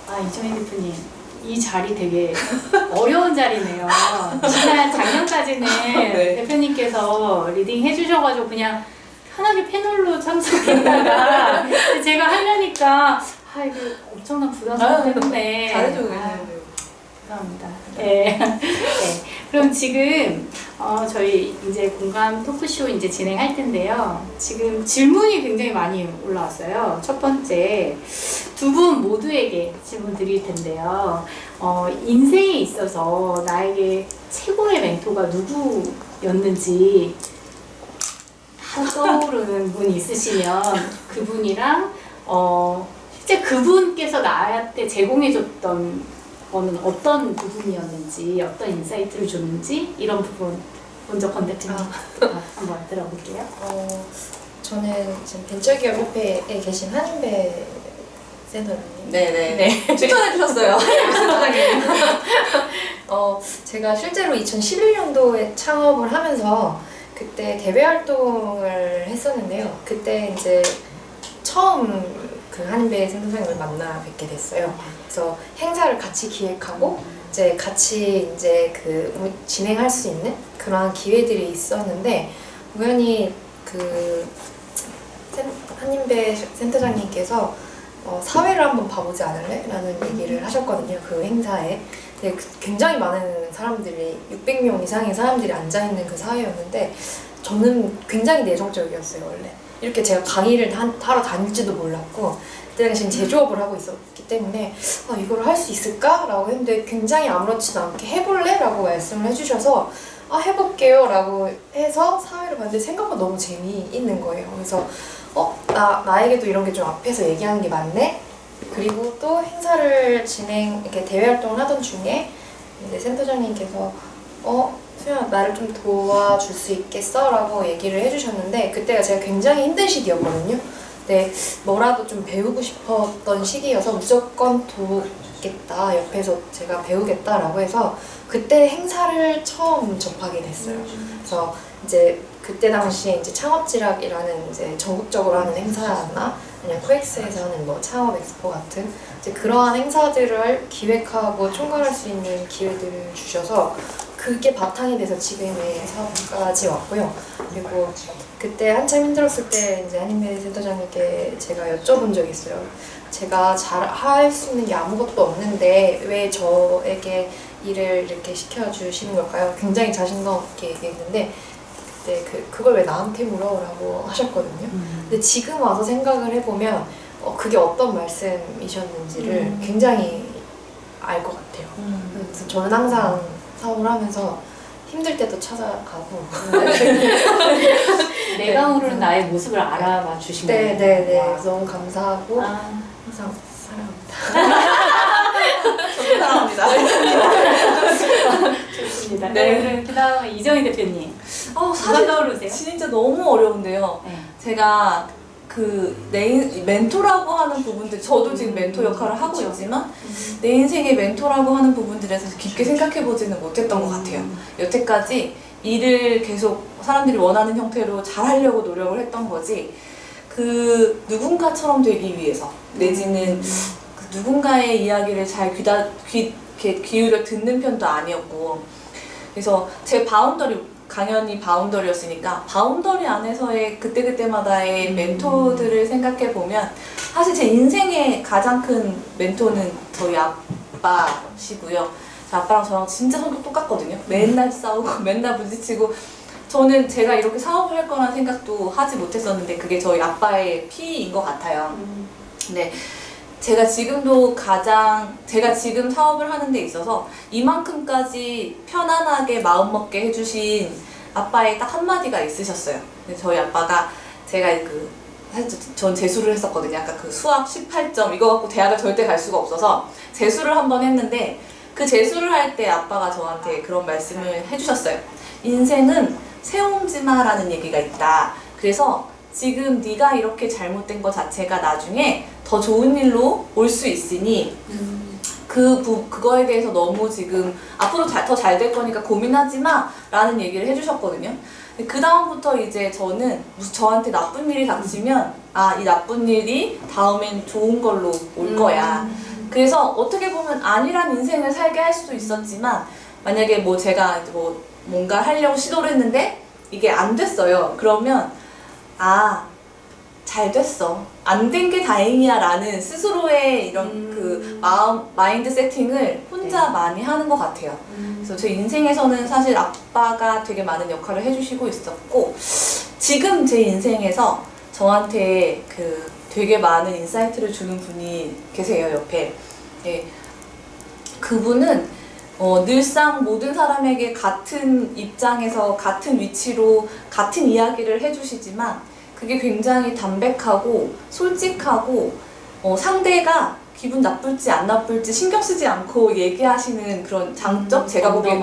아, 이정희 대표님, 이 자리 되게 어려운 자리네요. 지난 작년까지는 네. 대표님께서 리딩 해주셔가지고 그냥 편하게 패널로 참석했다가 제가 하려니까 아, 이거 엄청난 부담감 때문에 잘해주고 계시는데. 감사합니다. 네. 네. 그럼 지금 저희 이제 공감 토크쇼 이제 진행할 텐데요. 지금 질문이 굉장히 많이 올라왔어요. 첫 번째, 두 분 모두에게 질문 드릴 텐데요. 인생에 있어서 나에게 최고의 멘토가 누구였는지 떠오르는 분이 있으시면 그분이랑 실제 그분께서 나한테 제공해줬던 거는 어떤 부분이었는지, 어떤 인사이트를 줬는지 이런 부분 먼저 권 대표님 한번 들어볼게요. 저는 지금 벤처기업 협회에 계신 한인배 센터장님. 네네. 추천해 주셨어요. 센터장님. 제가 실제로 2011년도에 창업을 하면서 그때 대외 활동을 했었는데요. 그때 이제 처음 그 한인배 센터장님을 만나 뵙게 됐어요. 그래서 행사를 같이 기획하고 이제 같이 이제 그 진행할 수 있는 그러한 기회들이 있었는데 우연히 그 한인배 센터장님께서 사회를 한번 봐보지 않을래? 라는 얘기를 하셨거든요. 그 행사에. 근데 굉장히 많은 사람들이 600명 이상의 사람들이 앉아있는 그 사회였는데 저는 굉장히 내성적이었어요. 원래 이렇게 제가 강의를 하러 다닐지도 몰랐고 그때 당시엔 제조업을 하고 있었기 때문에 이걸 할 수 있을까? 라고 했는데 굉장히 아무렇지도 않게 해볼래? 라고 말씀을 해주셔서 해볼게요 라고 해서 사회를 봤는데 생각보다 너무 재미있는 거예요. 그래서 나에게도 이런 게 좀 앞에서 얘기하는 게 맞네? 그리고 또 행사를 이렇게 대외 활동을 하던 중에 이제 센터장님께서 수연아 나를 좀 도와줄 수 있겠어? 라고 얘기를 해주셨는데 그때가 제가 굉장히 힘든 시기였거든요. 근데 뭐라도 좀 배우고 싶었던 시기여서 무조건 도우겠다, 옆에서 제가 배우겠다라고 해서 그때 행사를 처음 접하게 됐어요. 그래서 이제 그때 당시에 이제 창업지락이라는 이제 전국적으로 하는 행사나 아니면 코엑스에서 하는 뭐 창업 엑스포 같은 이제 그러한 행사들을 기획하고 총괄할 수 있는 기회들을 주셔서 그게 바탕이 돼서 지금의 사업까지 왔고요. 그리고 그때 한참 힘들었을 때 이제 한인배 센터장님께 제가 여쭤본 적이 있어요. 제가 잘 할 수 있는 게 아무것도 없는데 왜 저에게 일을 이렇게 시켜주시는 걸까요? 굉장히 자신감 없게 얘기했는데 그때 그걸 왜 나한테 물어보라고 하셨거든요. 근데 지금 와서 생각을 해보면 그게 어떤 말씀이셨는지를 굉장히 알 것 같아요. 그래서 저는 항상 사업을 하면서 힘들 때도 찾아가고 내가 모르는 나의 모습을 알아봐 주신 거예요. 네네네. 너무 감사하고 항상 사랑합니다. 저도 사랑합니다. 좋습니다. 네. 그럼 그 다음에 이정희 대표님. 사실 떠오르세요? 진짜 너무 어려운데요. 네. 제가 내 멘토라고 하는 부분들, 저도 지금 멘토 역할을 하고 그쵸. 있지만 내 인생의 멘토라고 하는 부분들에서 깊게 생각해보지는 못했던 것 같아요. 여태까지 일을 계속 사람들이 원하는 형태로 잘 하려고 노력을 했던 거지 그 누군가처럼 되기 위해서 내지는 그 누군가의 이야기를 잘 기울여 듣는 편도 아니었고 그래서 제 강연이 바운더리였으니까 바운더리 안에서의 그때그때마다의 멘토들을 생각해보면 사실 제 인생의 가장 큰 멘토는 저희 아빠시고요. 제 아빠랑 저랑 진짜 성격 똑같거든요. 맨날 싸우고 맨날 부딪히고 저는 제가 이렇게 사업을 할 거라는 생각도 하지 못했었는데 그게 저희 아빠의 피인 것 같아요. 근데 제가 지금 사업을 하는 데 있어서 이만큼까지 편안하게 마음먹게 해주신 아빠의 딱 한마디가 있으셨어요. 근데 저희 아빠가 사실 전 재수를 했었거든요. 아까 그 수학 18점 이거 갖고 대학을 절대 갈 수가 없어서 재수를 한번 했는데 그 재수를 할 때 아빠가 저한테 그런 말씀을 해주셨어요. 인생은 새옹지마라는 얘기가 있다. 그래서 지금 네가 이렇게 잘못된 것 자체가 나중에 더 좋은 일로 올 수 있으니 그거에 대해서 너무 지금 앞으로 더 잘 될 거니까 고민하지 마 라는 얘기를 해주셨거든요. 그 다음부터 이제 저는 저한테 나쁜 일이 닥치면 이 나쁜 일이 다음엔 좋은 걸로 올 거야. 그래서 어떻게 보면 안일한 인생을 살게 할 수도 있었지만 만약에 뭐 제가 이제 뭐 뭔가 하려고 시도를 했는데 이게 안 됐어요. 그러면 잘 됐어. 안 된 게 다행이야 라는 스스로의 이런 그 마인드 세팅을 혼자 많이 하는 것 같아요. 그래서 제 인생에서는 사실 아빠가 되게 많은 역할을 해주시고 있었고 지금 제 인생에서 저한테 그 되게 많은 인사이트를 주는 분이 계세요, 옆에. 예. 그분은 늘상 모든 사람에게 같은 입장에서 같은 위치로 같은 이야기를 해주시지만 그게 굉장히 담백하고 솔직하고 상대가 기분 나쁠지 안 나쁠지 신경 쓰지 않고 얘기하시는 그런 장점? 제가 보기엔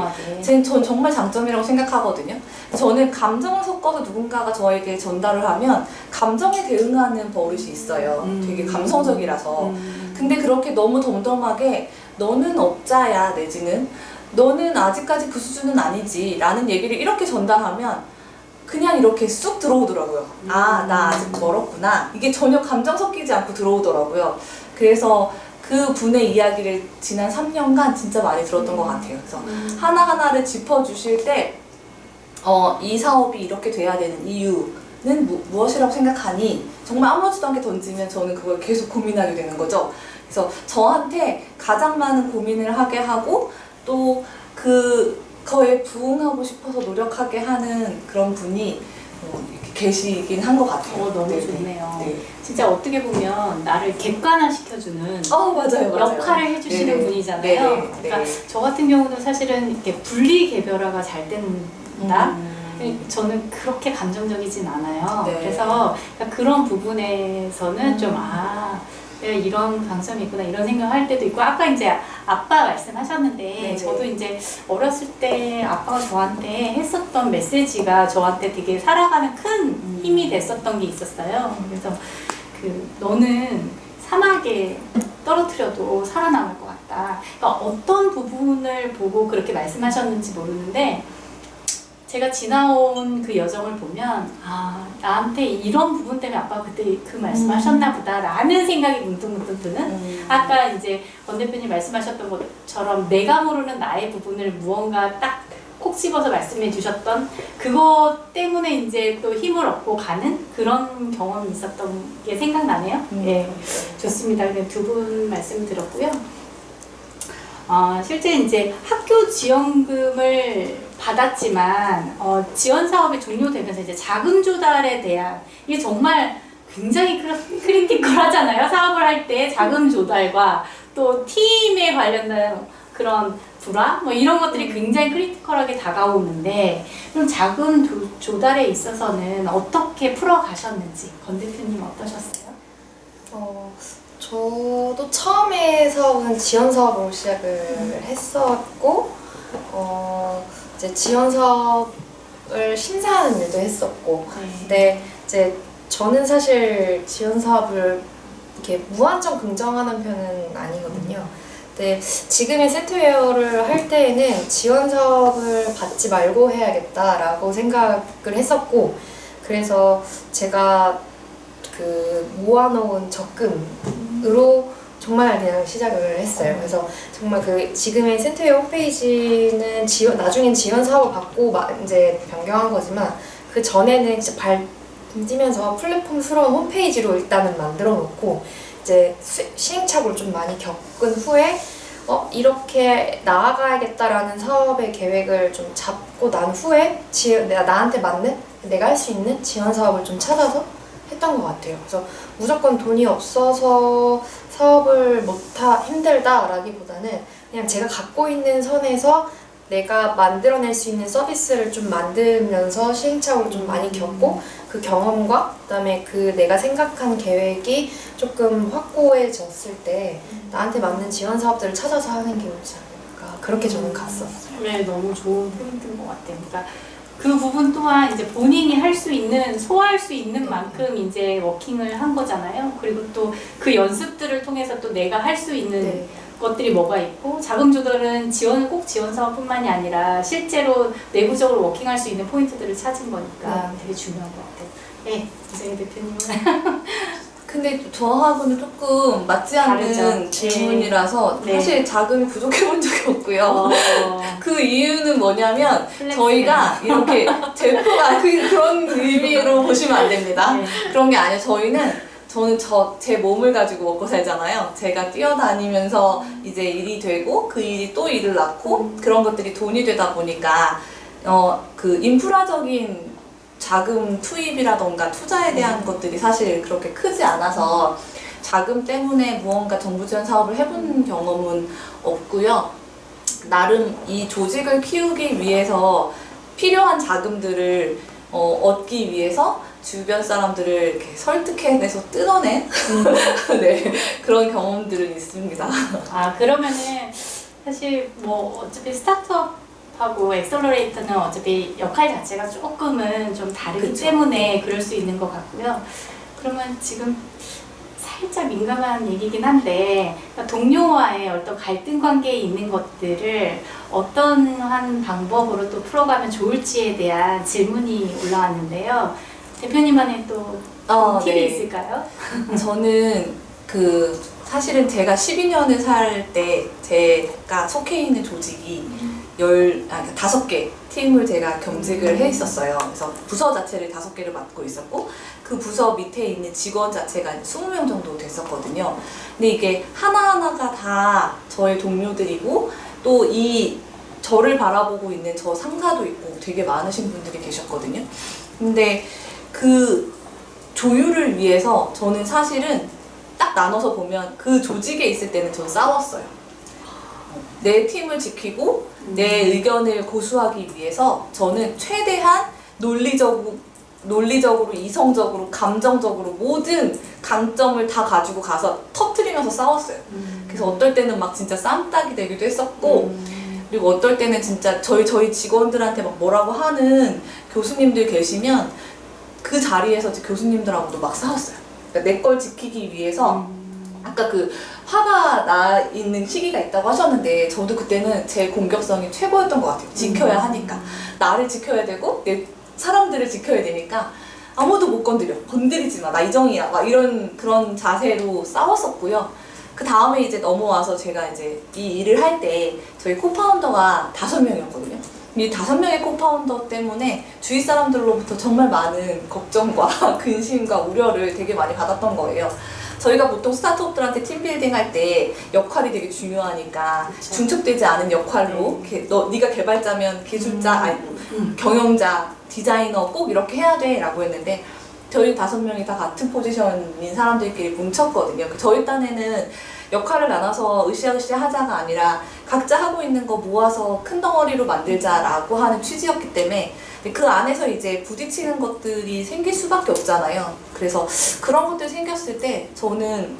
전 정말 장점이라고 생각하거든요. 저는 감정을 섞어서 누군가가 저에게 전달을 하면 감정에 대응하는 버릇이 있어요. 되게 감성적이라서. 근데 그렇게 너무 덤덤하게 너는 업자야 내지는 너는 아직까지 그 수준은 아니지 라는 얘기를 이렇게 전달하면 그냥 이렇게 쑥 들어오더라고요. 나 아직 멀었구나. 이게 전혀 감정 섞이지 않고 들어오더라고요. 그래서 그 분의 이야기를 지난 3년간 진짜 많이 들었던 것 같아요. 그래서 하나하나를 짚어주실 때 이 사업이 이렇게 돼야 되는 이유는 무엇이라고 생각하니? 정말 아무렇지도 않게 던지면 저는 그걸 계속 고민하게 되는 거죠. 그래서 저한테 가장 많은 고민을 하게 하고 또 그거에 부응하고 싶어서 노력하게 하는 그런 분이 이렇게 계시긴 한 것 같아요. 너무 네네. 좋네요. 네. 진짜 어떻게 보면 나를 객관화시켜주는 맞아요. 역할을 해주시는 네네. 분이잖아요. 네네. 그러니까 네. 저 같은 경우도 사실은 이렇게 분리개별화가 잘 된다. 저는 그렇게 감정적이진 않아요. 네. 그래서 그러니까 그런 부분에서는 좀 내가 이런 강점이 있구나 이런 생각할 때도 있고 아까 이제 아빠 말씀하셨는데 네네. 저도 이제 어렸을 때 아빠가 저한테 했었던 메시지가 저한테 되게 살아가는 큰 힘이 됐었던 게 있었어요. 그래서 너는 사막에 떨어뜨려도 살아남을 것 같다. 그러니까 어떤 부분을 보고 그렇게 말씀하셨는지 모르는데 제가 지나온 그 여정을 보면 나한테 이런 부분 때문에 아빠가 그때 그 말씀하셨나 보다 라는 생각이 문득문득 드는 아까 이제 권 대표님 말씀하셨던 것처럼 내가 모르는 나의 부분을 무언가 딱 콕 집어서 말씀해 주셨던 그것 때문에 이제 또 힘을 얻고 가는 그런 경험이 있었던 게 생각나네요. 예, 좋습니다. 두 분 말씀 들었고요. 실제 이제 학교 지원금을 받았지만 지원 사업이 종료되면서 이제 자금 조달에 대한 이게 정말 굉장히 크리티컬하잖아요. 사업을 할 때 자금 조달과 또 팀에 관련된 그런 불화 뭐 이런 것들이 굉장히 크리티컬하게 다가오는데 그럼 자금 조달에 있어서는 어떻게 풀어가셨는지 권 대표님 어떠셨어요? 저도 처음에 사업은 지원 사업으로 시작을 했었고, 이제 지원 사업을 심사하는 일도 했었고, 근데 이제 저는 사실 지원 사업을 이렇게 무한정 긍정하는 편은 아니거든요. 근데 지금의 센트웨어를 할 때에는 지원 사업을 받지 말고 해야겠다라고 생각을 했었고, 그래서 제가 모아놓은 적금으로 정말 그냥 시작을 했어요. 그래서 정말 지금의 센트웨어 홈페이지는 나중엔 지원 사업을 받고 이제 변경한 거지만 그 전에는 진짜 발 뛰면서 플랫폼스러운 홈페이지로 일단은 만들어 놓고 이제 시행착오를 좀 많이 겪은 후에 이렇게 나아가야겠다라는 사업의 계획을 좀 잡고 난 후에 나한테 맞는 내가 할 수 있는 지원 사업을 좀 찾아서 했던 것 같아요. 그래서 무조건 돈이 없어서 사업을 힘들다라기보다는 그냥 제가 갖고 있는 선에서 내가 만들어낼 수 있는 서비스를 좀 만들면서 시행착오를 좀 많이 겪고 그 경험과 그다음에 내가 생각한 계획이 조금 확고해졌을 때 나한테 맞는 지원 사업들을 찾아서 하는 게 옳지 않을까 그렇게 저는 갔었어요. 네, 너무 좋은 포인트인 것 같아요. 그러니까 그 부분 또한 이제 본인이 할 수 있는, 소화할 수 있는 만큼 이제 워킹을 한 거잖아요. 그리고 또 그 연습들을 통해서 또 내가 할 수 있는 것들이 뭐가 있고 자금 조달은 꼭 지원 사업뿐만이 아니라 실제로 내부적으로 워킹할 수 있는 포인트들을 찾은 거니까 되게 중요한 것 같아요. 네, 이정희 대표님은 근데 저하고는 조금 맞지 않는 다르죠. 질문이라서 네. 사실 자금이 부족해 본 적이 없고요. 어, 그 이유는 뭐냐면 플렉스네. 저희가 이렇게 제프가 그런 의미로 보시면 안 됩니다. 네. 그런 게 아니에요. 저는 제 몸을 가지고 먹고 살잖아요. 제가 뛰어다니면서 이제 일이 되고 그 일이 또 일을 낳고 그런 것들이 돈이 되다 보니까 그 인프라적인 자금 투입이라던가 투자에 대한 것들이 사실 그렇게 크지 않아서 자금 때문에 무언가 정부 지원 사업을 해본 경험은 없고요. 나름 이 조직을 키우기 위해서 필요한 자금들을 얻기 위해서 주변 사람들을 이렇게 설득해내서 뜯어낸 네, 그런 경험들은 있습니다. 아, 그러면은 사실 뭐 어차피 스타트업하고 엑셀러레이터는 어차피 역할 자체가 조금은 좀 다르기 그쵸. 때문에 그럴 수 있는 것 같고요. 그러면 지금 살짝 민감한 얘기긴 한데 그러니까 동료와의 어떤 갈등 관계에 있는 것들을 어떤 한 방법으로 또 풀어가면 좋을지에 대한 질문이 올라왔는데요. 대표님만의 또 팁이 네. 있을까요? 저는 사실은 제가 12년을 살 때 제가 속해 있는 조직이 5개 팀을 제가 겸직을 해 있었어요. 그래서 부서 자체를 5개를 맡고 있었고 그 부서 밑에 있는 직원 자체가 20명 정도 됐었거든요. 근데 이게 하나하나가 다 저의 동료들이고 또 저를 바라보고 있는 저 상사도 있고 되게 많으신 분들이 계셨거든요. 근데 그 조율을 위해서 저는 사실은 딱 나눠서 보면 그 조직에 있을 때는 전 싸웠어요. 내 팀을 지키고 내 의견을 고수하기 위해서 저는 최대한 논리적으로, 이성적으로, 감정적으로 모든 강점을 다 가지고 가서 터트리면서 싸웠어요. 그래서 어떨 때는 막 진짜 쌈딱이 되기도 했었고 그리고 어떨 때는 진짜 저희 직원들한테 막 뭐라고 하는 교수님들 계시면 그 자리에서 이제 교수님들하고도 막 싸웠어요. 그러니까 내 걸 지키기 위해서 아까 그 화가 나 있는 시기가 있다고 하셨는데 저도 그때는 제 공격성이 최고였던 것 같아요. 지켜야 하니까. 나를 지켜야 되고 내 사람들을 지켜야 되니까 아무도 못 건드리지 마. 나 이정이야. 막 그런 자세로 싸웠었고요. 그 다음에 이제 넘어와서 제가 이제 이 일을 할 때 저희 코파운더가 5명이었거든요. 이 5명의 코파운더 때문에 주위 사람들로부터 정말 많은 걱정과 근심과 우려를 되게 많이 받았던 거예요. 저희가 보통 스타트업들한테 팀빌딩 할 때 역할이 되게 중요하니까 그쵸. 중첩되지 않은 역할로 네가 개발자면 기술자, 경영자, 디자이너 꼭 이렇게 해야 돼 라고 했는데 저희 5명이 다 같은 포지션인 사람들끼리 뭉쳤거든요. 저희 딴에는 역할을 나눠서 으쌰으쌰 하자가 아니라 각자 하고 있는 거 모아서 큰 덩어리로 만들자라고 하는 취지였기 때문에 그 안에서 이제 부딪히는 것들이 생길 수밖에 없잖아요. 그래서 그런 것들이 생겼을 때 저는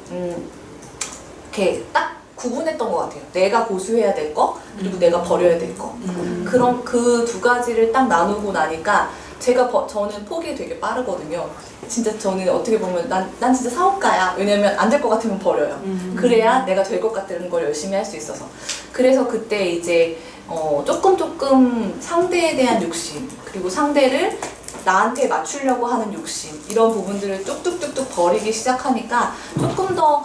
이렇게 딱 구분했던 것 같아요. 내가 고수해야 될 거, 그리고 내가 버려야 될 거. 그런 그 2가지를 딱 나누고 나니까 저는 폭이 되게 빠르거든요. 진짜 저는 어떻게 보면 난 진짜 사업가야. 왜냐면 안 될 것 같으면 버려요. 그래야 내가 될 것 같은 걸 열심히 할 수 있어서. 그래서 그때 이제 조금 상대에 대한 욕심, 그리고 상대를 나한테 맞추려고 하는 욕심, 이런 부분들을 뚝뚝뚝뚝 버리기 시작하니까 조금 더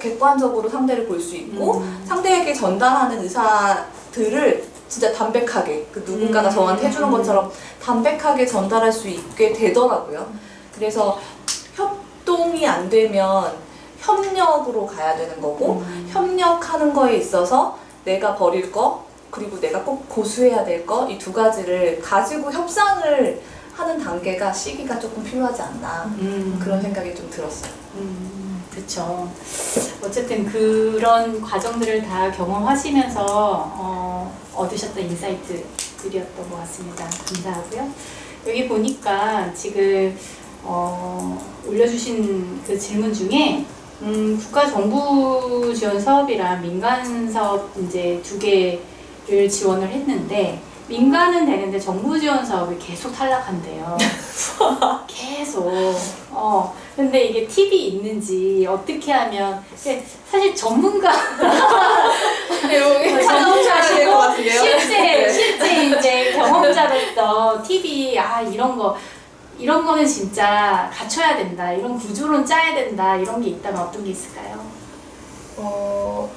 객관적으로 상대를 볼 수 있고 상대에게 전달하는 의사들을 진짜 담백하게 누군가가 저한테 해주는 것처럼 담백하게 전달할 수 있게 되더라고요. 그래서 협동이 안 되면 협력으로 가야 되는 거고 협력하는 거에 있어서 내가 버릴 거 그리고 내가 꼭 고수해야 될 거 이 2가지를 가지고 협상을 하는 단계가 시기가 조금 필요하지 않나 그런 생각이 좀 들었어요. 그렇죠. 어쨌든 그런 과정들을 다 경험하시면서 얻으셨던 인사이트들이었던 것 같습니다. 감사하고요. 여기 보니까 지금 올려주신 그 질문 중에 국가 정부 지원 사업이랑 민간 사업 이제 2개를 지원을 했는데 민간은 되는데 정부 지원 사업이 계속 탈락한대요. 계속. 근데 이게 팁이 있는지 어떻게 하면 사실 전문가 전문가시고 실제 이제 경험자로서 팁이 이런 거 이런 거는 진짜 갖춰야 된다, 이런 구조론 짜야 된다, 이런 게 있다면 어떤 게 있을까요?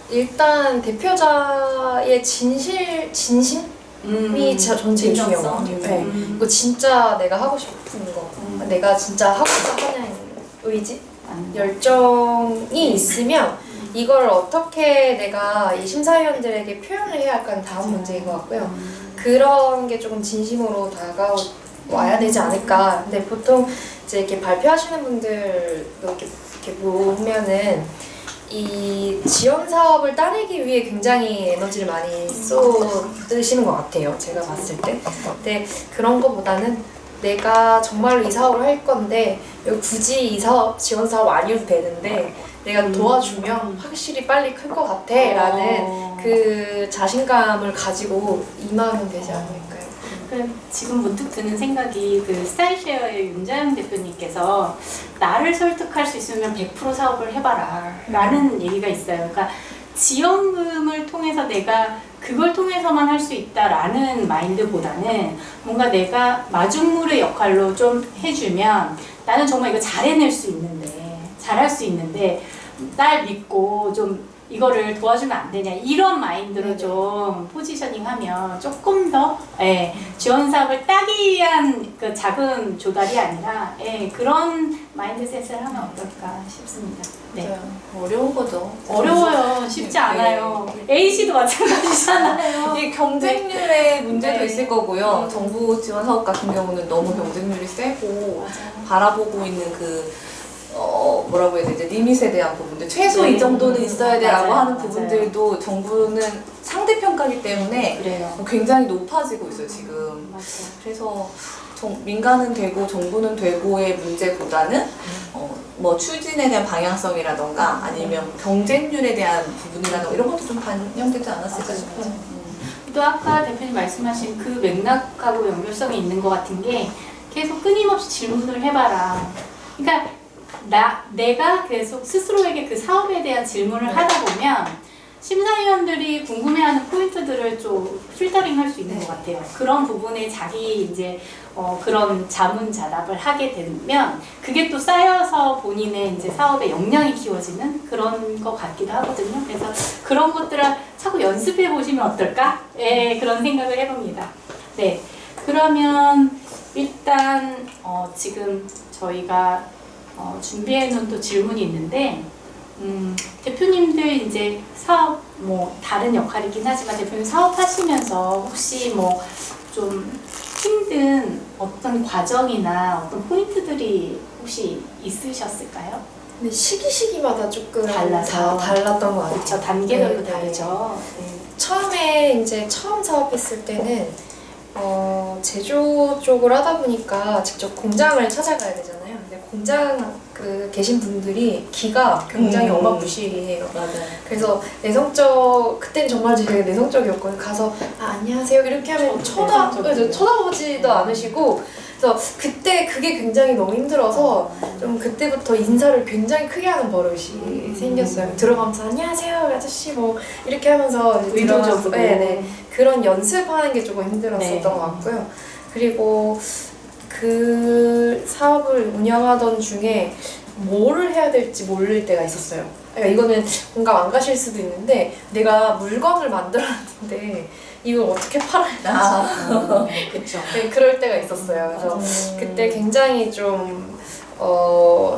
일단 대표자의 진심이 전 제일 중요한 것 같아요. 네. 이거 진짜 내가 하고 싶은 거, 내가 진짜 하고 싶어 하는 의지, 열정이 있으면 이걸 어떻게 내가 이 심사위원들에게 표현을 해야 할까는 다음 문제인 것 같고요. 그런 게 조금 진심으로 다가와야 되지 않을까. 근데 보통 이제 이렇게 발표하시는 분들도 이렇게 보면은 이 지원 사업을 따내기 위해 굉장히 에너지를 많이 쏟으시는 것 같아요. 제가 봤을 때. 근데 그런 거보다는 내가 정말로 이 사업을 할 건데 굳이 이 사업 지원 사업 아니어도 되는데 내가 도와주면 확실히 빨리 클 것 같아 라는 그 자신감을 가지고 임하면 되지 않을까요? 지금 문득 드는 생각이 그 스타일쉐어의 윤자영 대표님께서 나를 설득할 수 있으면 100% 사업을 해봐라 라는 얘기가 있어요. 그러니까 지원금을 통해서 내가 그걸 통해서만 할 수 있다라는 마인드보다는 뭔가 내가 마중물의 역할로 좀 해주면 나는 정말 이거 잘 해낼 수 있는데, 잘할 수 있는데 날 믿고 좀 이거를 도와주면 안 되냐, 이런 마인드로 좀 포지셔닝하면 조금 더 지원 사업을 따기 위한 그 작은 조달이 아니라 그런 마인드셋을 하면 어떨까 싶습니다. 네. 어려운 거죠. 어려워요. 쉽지 않아요. A씨도 마찬가지잖아요. 이 경쟁률의 문제도 네. 있을 거고요. 정부 지원 사업 같은 경우는 너무 경쟁률이 세고 바라보고 있는 그 뭐라고 해야 되지? 리밋에 대한 부분들, 최소 이 정도는 있어야 돼라고 맞아요. 하는 부분들도 정부는 상대평가기 때문에 그래요. 굉장히 높아지고 있어요 지금. 맞아요. 그래서 민간은 되고 정부는 되고의 문제보다는 뭐 추진에 대한 방향성이라던가 아니면 경쟁률에 대한 부분이라던가 이런 것도 좀 반영되지 않았을까 싶어요. 또 아까 대표님 말씀하신 그 맥락하고 연결성이 있는 것 같은 게 계속 끊임없이 질문을 해봐라. 그러니까 내가 계속 스스로에게 그 사업에 대한 질문을 하다 보면 심사위원들이 궁금해하는 포인트들을 좀 필터링 할 수 있는 것 같아요. 그런 부분에 자기 이제 그런 자문자답을 하게 되면 그게 또 쌓여서 본인의 이제 사업의 역량이 키워지는 그런 것 같기도 하거든요. 그래서 그런 것들을 자꾸 연습해 보시면 어떨까? 그런 생각을 해봅니다. 네, 그러면 일단 지금 저희가 준비해 놓은 또 질문이 있는데 대표님들 이제 사업 뭐 다른 역할이긴 하지만 대표님 사업하시면서 혹시 뭐 좀 힘든 어떤 과정이나 어떤 포인트들이 혹시 있으셨을까요? 근데 시기마다 조금 달라서. 달랐던 것 같아요. 그렇죠. 단계별로 네, 네. 다르죠. 네. 처음에 이제 처음 사업했을 때는 제조 쪽을 하다 보니까 직접 공장을 찾아가야 되잖아요. 근데 공장 계신 분들이 기가 굉장히 어마무시해요. 맞아요. 그래서 그땐 정말 되게 내성적이었거든요. 가서 안녕하세요 이렇게 하면 내성적이에요. 쳐다보지도 않으시고, 그래서 그때 그게 굉장히 너무 힘들어서 좀 그때부터 인사를 굉장히 크게 하는 버릇이 생겼어요. 들어가면서 안녕하세요 아저씨 뭐 이렇게 하면서 이제 의도적으로. 네. 그런 연습하는 게 조금 힘들었었던 네. 것 같고요. 그리고 그 사업을 운영하던 중에 뭐를 해야 될지 모를 때가 있었어요. 그러니까 이거는 공감 안 가실 수도 있는데 내가 물건을 만들었는데 이걸 어떻게 팔아야 되지? 그렇죠. 네, 그럴 때가 있었어요. 그래서 그때 굉장히 좀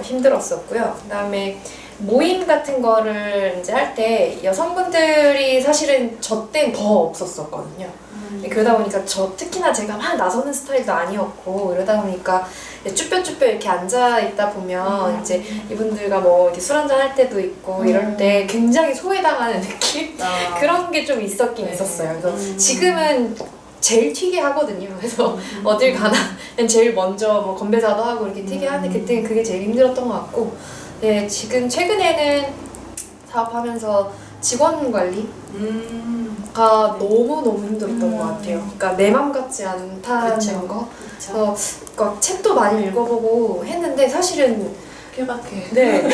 힘들었었고요. 그다음에 모임 같은 거를 이제 할 때 여성분들이 사실은 저 땐 더 없었었거든요. 그러다 보니까 특히나 제가 막 나서는 스타일도 아니었고 이러다 보니까 쭈뼛쭈뼛 이렇게 앉아 있다 보면 이제 이분들과 뭐 이렇게 술 한잔 할 때도 있고 이럴 때 굉장히 소외당하는 느낌? 그런 게 좀 있었긴 있었어요. 그래서 지금은 제일 튀게 하거든요. 그래서 어딜 가나 제일 먼저 뭐 건배사도 하고 이렇게 튀게 하는데 그때는 그게 제일 힘들었던 것 같고, 네, 지금 최근에는 사업하면서 직원 관리가 너무너무 힘들었던 것 같아요. 그러니까 내 맘 같지 않다는 그쵸. 거. 그렇죠. 그러니까 책도 많이 읽어보고 했는데 사실은 케바케. 네.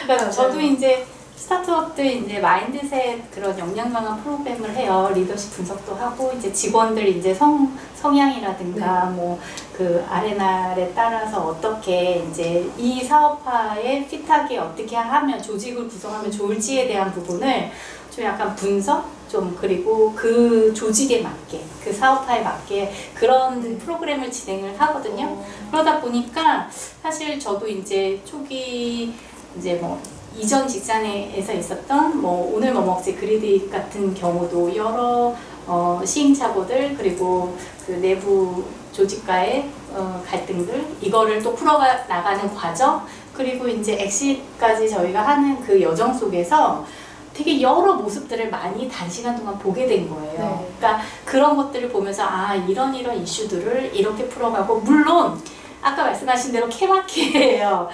그러니까 저도 이제 스타트업들 이제 마인드셋 그런 역량 강화 프로그램을 해요. 리더십 분석도 하고 이제 직원들 이제 성향이라든가 뭐 그 R&R에 따라서 어떻게 이제 이 사업화에 핏하게 어떻게 하면 조직을 구성하면 좋을지에 대한 부분을 좀 약간 분석 좀 그리고 그 조직에 맞게 그 사업화에 맞게 그런 프로그램을 진행을 하거든요. 그러다 보니까 사실 저도 이제 초기 이제 뭐 이전 직장에서 있었던 뭐 오늘 뭐 먹지 그리디 같은 경우도 여러 시행착오들 그리고 그 내부 조직과의 갈등들 이거를 또 풀어 나가는 과정 그리고 이제 엑시트까지 저희가 하는 그 여정 속에서 되게 여러 모습들을 많이 단시간 동안 보게 된 거예요. 네. 그러니까 그런 것들을 보면서 아 이런 이슈들을 이렇게 풀어가고 물론 아까 말씀하신 대로 케바케예요.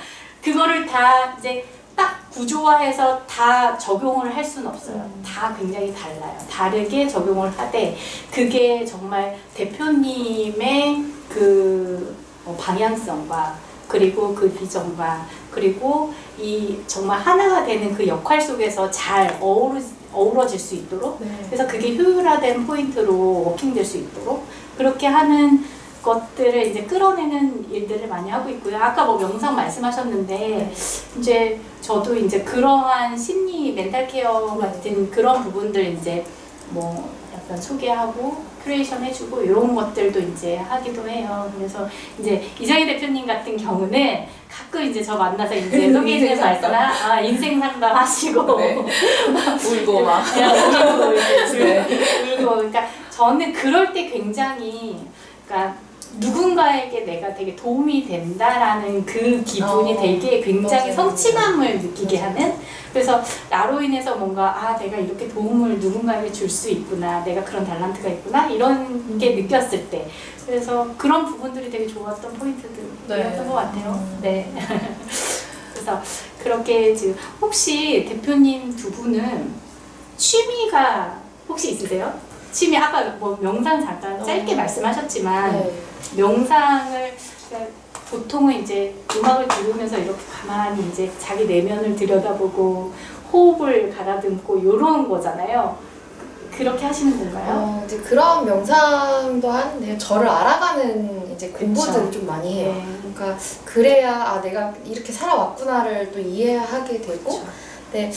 그거를 다 이제 딱 구조화해서 다 적용을 할 수는 없어요. 다 굉장히 달라요. 다르게 적용을 하되 그게 정말 대표님의 그 방향성과 그리고 그 비전과 그리고 이 정말 하나가 되는 그 역할 속에서 잘 어우러질 수 있도록 그래서 그게 효율화된 포인트로 워킹될 수 있도록 그렇게 하는 것들을 이제 끌어내는 일들을 많이 하고 있고요. 아까 뭐 명상 말씀하셨는데 이제 저도 이제 그러한 심리 멘탈 케어 같은 그런 부분들 이제 뭐 약간 소개하고 큐레이션 해주고 이런 것들도 이제 하기도 해요. 그래서 이제 이정희 대표님 같은 경우는 가끔 이제 저 만나서 이제 소개해주는 말씀나 인생 상담 하시고 네. 울고 막 울고 이제 네. 울고 그러니까 저는 그럴 때 굉장히 그러니까 누군가에게 내가 되게 도움이 된다라는 그 기분이 되게 굉장히 맞아요. 성취감을 느끼게 하는 그래서 나로 인해서 뭔가 아 내가 이렇게 도움을 누군가에게 줄 수 있구나 내가 그런 탤런트가 있구나 이런 게 느꼈을 때 그래서 그런 부분들이 되게 좋았던 포인트들이었던 것 같아요. 네. 그래서 그렇게 지금 혹시 대표님 두 분은 취미가 혹시 있으세요? 취미 아까 뭐 명상 잠깐 짧게 말씀하셨지만 명상을 그러니까 보통은 이제 음악을 들으면서 이렇게 가만히 이제 자기 내면을 들여다보고 호흡을 가다듬고 이런 거잖아요. 그렇게 하시는 건가요? 이제 그런 명상도 하는데 저를 알아가는 이제 공부들을 좀 많이 해요. 네. 그러니까 그래야 아 내가 이렇게 살아왔구나를 또 이해하게 되고 그쵸. 네,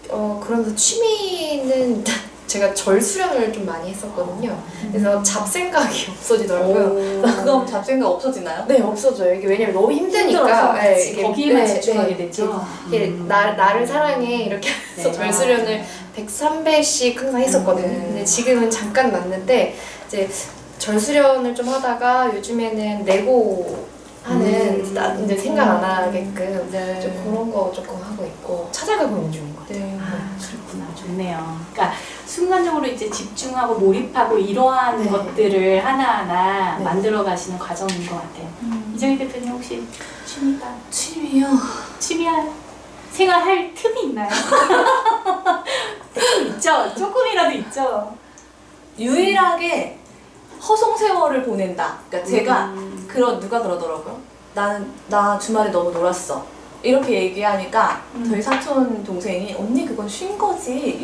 그러면서 취미는 제가 절 수련을 좀 많이 했었거든요. 그래서 잡생각이 없어지더라고요. 그럼 잡생각 없어지나요? 네, 없어져요. 이게 왜냐면 너무 힘드니까. 힘들어서 네, 이게 거기에만 네, 집중하게 네, 되죠. 이게 나를 사랑해 이렇게 해서 네. 절 수련을 100~300씩 항상 했었거든요. 근데 지금은 잠깐 놨는데 이제 절 수련을 좀 하다가 요즘에는 레고 하는 이제 생각 안 하게끔 네. 좀 그런 거 조금 하고 있고 찾아가고 있는 중인 것 같아요. 네. 아, 그렇구나. 좋네요. 그러니까 순간적으로 이제 집중하고 몰입하고 이러한 네. 것들을 하나하나 네. 만들어 가시는 과정인 것 같아요. 이정희 대표님 혹시 취미가 취미요? 취미야 생활할 틈이 있나요? 틈 있죠. 조금이라도 있죠. 유일하게 허송 세월을 보낸다. 그러니까 제가 누가 그러더라고요. 나 주말에 너무 놀았어. 이렇게 얘기하니까 저희 사촌 동생이 언니 그건 쉰 거지.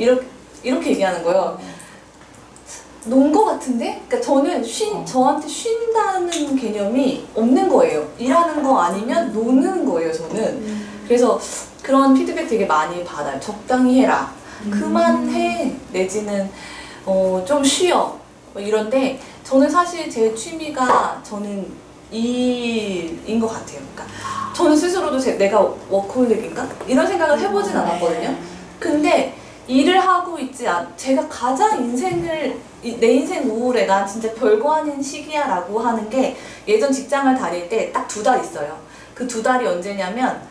이렇게 얘기하는 거예요. 논 거 같은데? 그러니까 저는 저한테 쉰다는 개념이 없는 거예요. 일하는 거 아니면 노는 거예요, 저는. 그래서 그런 피드백 되게 많이 받아요. 적당히 해라. 그만해. 내지는 좀 쉬어. 뭐 이런데 저는 사실 제 취미가 저는 일인 것 같아요. 그러니까 저는 스스로도 내가 워커홀릭인가? 이런 생각을 해보진 않았거든요. 근데 일을 하고 있지 제가 가장 내 인생 우울해 난 진짜 별거 아닌 시기야 라고 하는 게 예전 직장을 다닐 때 딱 2달 있어요. 그 2달이 언제냐면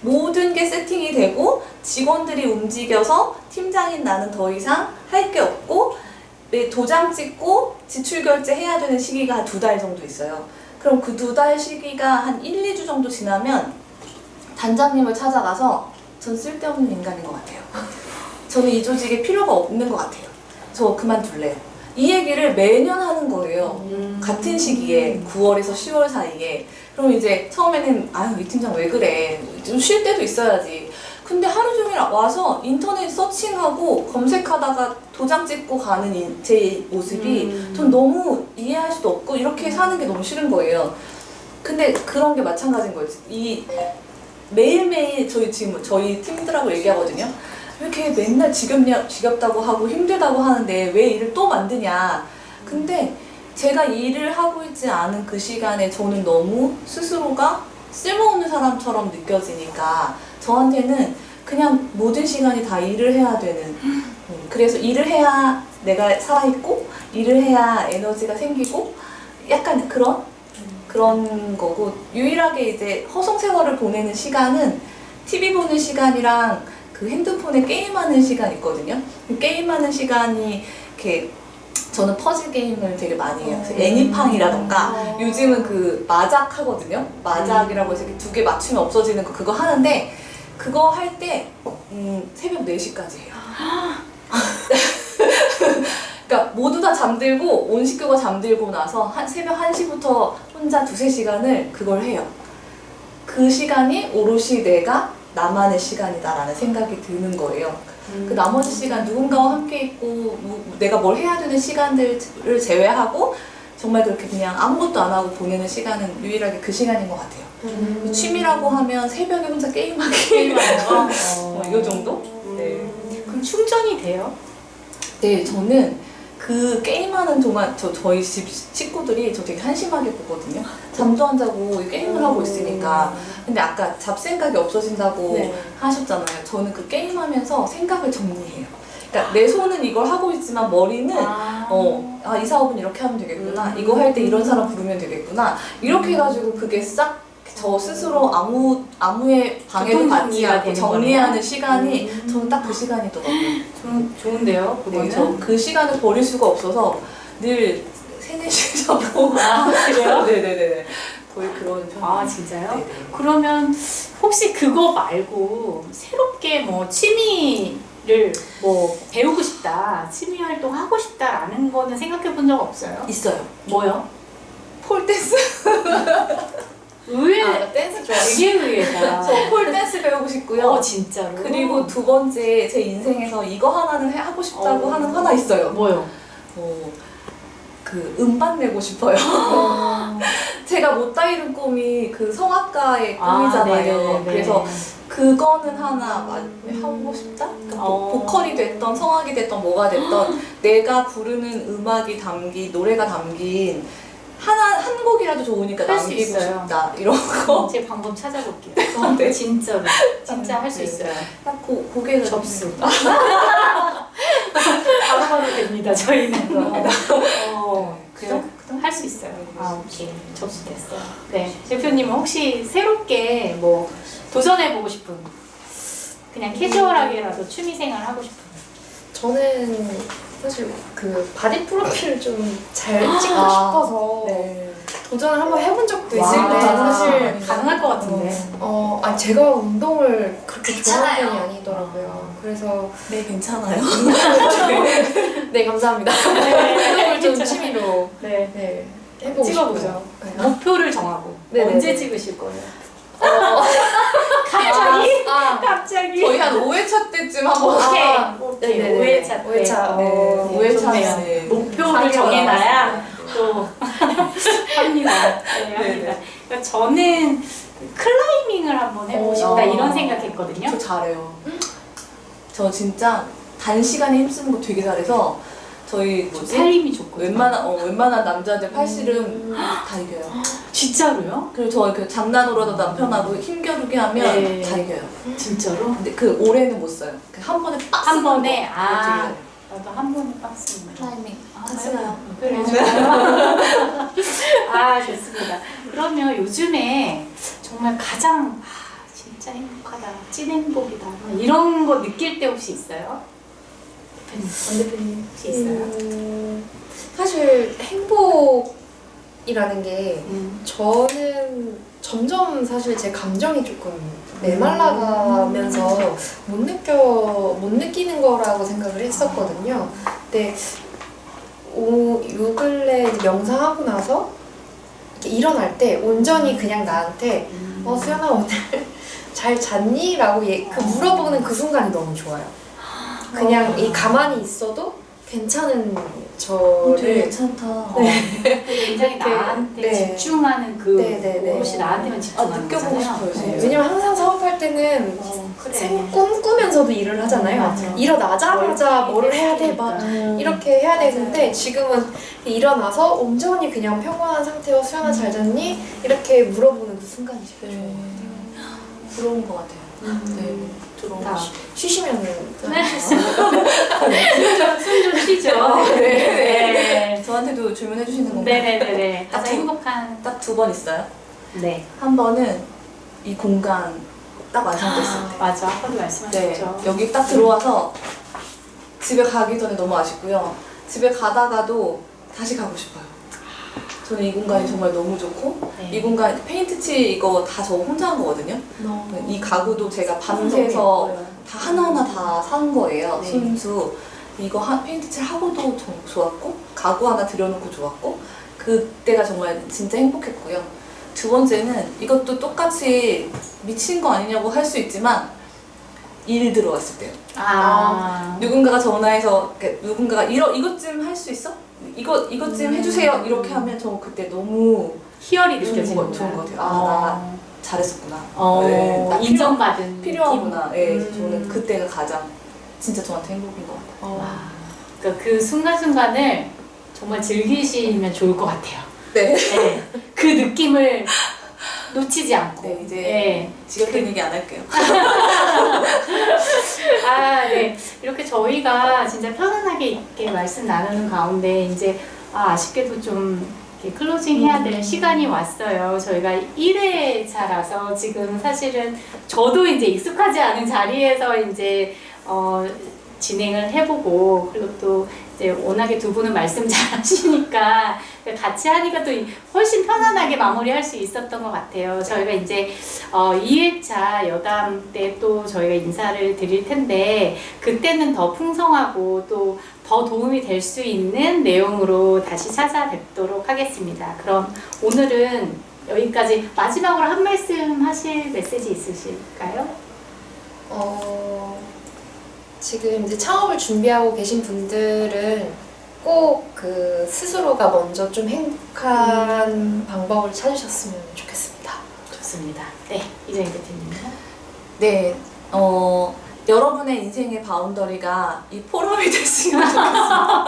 모든 게 세팅이 되고 직원들이 움직여서 팀장인 나는 더 이상 할 게 없고 도장 찍고 지출 결제 해야 되는 시기가 한 2달 정도 있어요. 그럼 그 2달 시기가 한 1~2주 정도 지나면 단장님을 찾아가서 전 쓸데없는 인간인 것 같아요. 저는 이 조직에 필요가 없는 것 같아요. 저 그만둘래요. 이 얘기를 매년 하는 거예요. 같은 시기에 9월에서 10월 사이에. 그럼 이제 처음에는 아유 이 팀장 왜 그래 좀 쉴 때도 있어야지. 근데 하루 종일 와서 인터넷 서칭하고 검색하다가 도장 찍고 가는 제 모습이 전 너무 이해할 수도 없고 이렇게 사는 게 너무 싫은 거예요. 근데 그런 게 마찬가지인 거지. 이 매일매일 저희 팀들하고 얘기하거든요. 왜 이렇게 맨날 지겹다고 하고 힘들다고 하는데 왜 일을 또 만드냐. 근데 제가 일을 하고 있지 않은 그 시간에 저는 너무 스스로가 쓸모없는 사람처럼 느껴지니까 저한테는 그냥 모든 시간이 다 일을 해야 되는, 그래서 일을 해야 내가 살아있고 일을 해야 에너지가 생기고 약간 그런 거고, 유일하게 이제 허송세월을 보내는 시간은 TV 보는 시간이랑 그 핸드폰에 게임하는 시간이 있거든요. 게임하는 시간이 이렇게 저는 퍼즐 게임을 되게 많이 해요. 그래서 애니팡이라던가 요즘은 그 마작 하거든요. 마작이라고 해서 이렇게 2개 맞추면 없어지는 거 그거 하는데, 그거 할 때 새벽 4시까지 해요. 그러니까 모두 다 잠들고 온 식구가 잠들고 나서 새벽 1시부터 혼자 2-3시간을 그걸 해요. 그 시간이 오롯이 내가 나만의 시간이다라는 생각이 드는 거예요. 그 나머지 시간 누군가와 함께 있고 내가 뭘 해야 되는 시간들을 제외하고 정말 그렇게 그냥 아무것도 안 하고 보내는 시간은 유일하게 그 시간인 것 같아요. 취미라고 하면 새벽에 혼자 게임하기 이 정도? 네. 그럼 충전이 돼요? 네, 저는 그 게임하는 동안 저희 집 식구들이 저 되게 한심하게 보거든요. 잠도 안 자고 게임을 하고 있으니까. 근데 아까 잡생각이 없어진다고 네. 하셨잖아요. 저는 그 게임하면서 생각을 정리해요. 그러니까 내 손은 이걸 하고 있지만 머리는 이 사업은 이렇게 하면 되겠구나. 이거 할 때 이런 사람 부르면 되겠구나. 이렇게 해가지고 그게 싹 저 스스로 아무의 방해도 받지 않고 정리하는 시간이 저는 딱 그 시간이더라고요. 좋은데요, 그거는? 네, 저 그 시간을 버릴 수가 없어서 늘 3-4시 자고. 그래요? 네네네. 거의 그런 편이에요. 아, 진짜요? 네네. 그러면 혹시 그거 말고 새롭게 뭐 취미를 뭐 배우고 싶다, 취미 활동 하고 싶다라는 거는 생각해 본 적 없어요? 있어요. 뭐요? 폴댄스. 의외, 댄스 좋아해요. 되게 의외다. 저 폴댄스 배우고 싶고요. 진짜로? 그리고 2번째 제 인생에서 이거 하나는 하고 싶다고 하는 하나 있어요. 뭐요? 그 음반 내고 싶어요. 제가 못다 이룬 꿈이 그 성악가의 꿈이잖아요. 네네네. 그래서 그거는 하나 하고 싶다? 그러니까 보컬이 됐던 성악이 됐던 뭐가 됐던 내가 부르는 음악이 담긴, 노래가 담긴 한 곡이라도 좋으니까 할수 남기고 있어요. 싶다 이런 거. 제 방법 찾아볼게요. 네. 진짜로. 진짜 할 수 네. 있어요. 딱 고개를 접수. 바로바로 됩니다, 저희는. 그래요? 할 수 있어요. 오케이. 접수됐어요. 네. 대표님은 혹시 새롭게 뭐 도전해보고 싶은, 그냥 캐주얼하게라도 취미생활 하고 싶은. 저는 사실 그 바디 프로필을 좀 잘 찍고 싶어서 네. 도전을 한번 해본 적도 와. 있는데 사실 가능할 것 같은데. 아니 제가 운동을 그렇게 좋아하는 편이 아니더라고요. 그래서 네, 괜찮아요. 네 감사합니다. 네, 운동을 좀 괜찮아요. 취미로 네. 해보고 찍어보죠. 싶어요. 네. 목표를 정하고. 네네네. 언제 찍으실 거예요? 갑자기? 갑자기? 저희 한 5회차 때쯤 한번 오케이. 네네네. 5회차 때. 5회차. 네, 5회차 좋네요. 네. 목표를 정해놔야 또 합니다. 네, 합니다. 그러니까 저는 클라이밍을 한번 해보고 싶다 이런 생각했거든요. 저 잘해요. 저 진짜 단시간에 힘쓰는 거 되게 잘해서 저희 살림이 좋고요. 웬만한 남자들 팔씨름 다 이겨요. 진짜로요? 그리고 저 그 장난으로도 남편하고 힘겨루게 하면 네. 다 이겨요. 진짜로? 근데 그 올해는 못 써요. 한 번에 빡 한 쓰는 번에? 거. 그거 되게 잘해요. 나도 한 번에 박스는 거. 클라이밍 하세요. 그래. 좋습니다. 그러면 요즘에 정말 가장 진짜 행복하다, 찐 행복이다 이런 거 느낄 때 혹시 있어요? 권 대표님 혹시 있어요? 사실 행복이라는 게 저는 점점 사실 제 감정이 조금 메말라가면서 못 느끼는 거라고 생각을 했었거든요. 근데 요 근래 이제 명상하고 나서 이렇게 일어날 때 온전히 그냥 나한테 수연아 오늘 잘 잤니? 라고 그 물어보는 그 순간이 너무 좋아요. 그냥 이 가만히 있어도 괜찮은 되게 저를 괜찮다. 굉장히 나한테 네. 집중하는 그 네. 오롯이 나한테만 집중하는 느껴보고 거잖아요. 싶어요, 진짜. 왜냐면 항상 사업할 때는 그래. 꿈꾸면서도 일을 하잖아요. 맞아. 일어나자마자 뭐를 해야 돼, 막 이렇게 해야 되는데 지금은 일어나서 온전히 그냥 평온한 상태와 수연아 잘 잤니? 이렇게 물어보는 그 순간이 제일 좋은 것 같아요. 부러운 것 같아요. 네, 부러운 것 다. 같아요. 쉬시면 숨좀 쉬죠. 네. 저한테도 질문해 주시는 건가요? 네네네네. 가장 행복한. 딱 두 번 있어요. 네. 한 번은 이 공간 딱 완성됐을 때. 맞아. 아까도 네, 말씀하셨죠. 여기 딱 들어와서 집에 가기 전에 너무 아쉽고요. 집에 가다가도 다시 가고 싶어요. 저는 이 공간이 정말 너무 좋고 네. 이 공간 페인트 칠 이거 다 저 혼자 한 거거든요. 이 가구도 제가 밤새서 다 하나하나 다 산 거예요. 네. 순수. 이거 페인트 칠 하고도 좀 좋았고 가구 하나 들여놓고 좋았고 그때가 정말 진짜 행복했고요. 두 번째는 이것도 똑같이 미친 거 아니냐고 할 수 있지만 일 들어왔을 때요. 누군가가 전화해서 누군가가 이것쯤 할 수 있어? 이것쯤 해주세요. 이렇게 하면 저 그때 너무 희열이 좋은 느껴지는 것 같아요. 나 잘했었구나. 딱 인정받은 필요하구나. 네, 느낌. 저는 그때가 가장 진짜 저한테 행복인 것 같아요. 그러니까 그 순간순간을 정말 즐기시면 좋을 것 같아요. 네. 네. 그 느낌을 놓치지 않고. 네, 이제 네. 지겹게 얘기 안 할게요. 네. 이렇게 저희가 진짜 편안하게 이렇게 말씀 나누는 가운데 이제 아쉽게도 좀 이렇게 클로징 해야 될 시간이 왔어요. 저희가 1회차라서 지금 사실은 저도 이제 익숙하지 않은 자리에서 이제 진행을 해보고 그리고 또 이제 워낙에 두 분은 말씀 잘 하시니까 같이 하니까 또 훨씬 편안하게 마무리할 수 있었던 것 같아요. 저희가 이제 2회차 여담 때 또 저희가 인사를 드릴 텐데 그때는 더 풍성하고 또 더 도움이 될 수 있는 내용으로 다시 찾아뵙도록 하겠습니다. 그럼 오늘은 여기까지. 마지막으로 한 말씀 하실 메시지 있으실까요? 지금 이제 창업을 준비하고 계신 분들은 꼭 그 스스로가 먼저 좀 행복한 방법을 찾으셨으면 좋겠습니다. 좋습니다. 네, 이정희 대표님요. 네, 여러분의 인생의 바운더리가 이 포럼이 됐으면 좋겠습니다.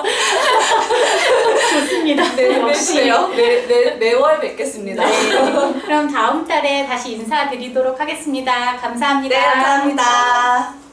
좋습니다. 네, 역시. 매월 뵙겠습니다. 네. 그럼 다음 달에 다시 인사드리도록 하겠습니다. 감사합니다. 네, 감사합니다.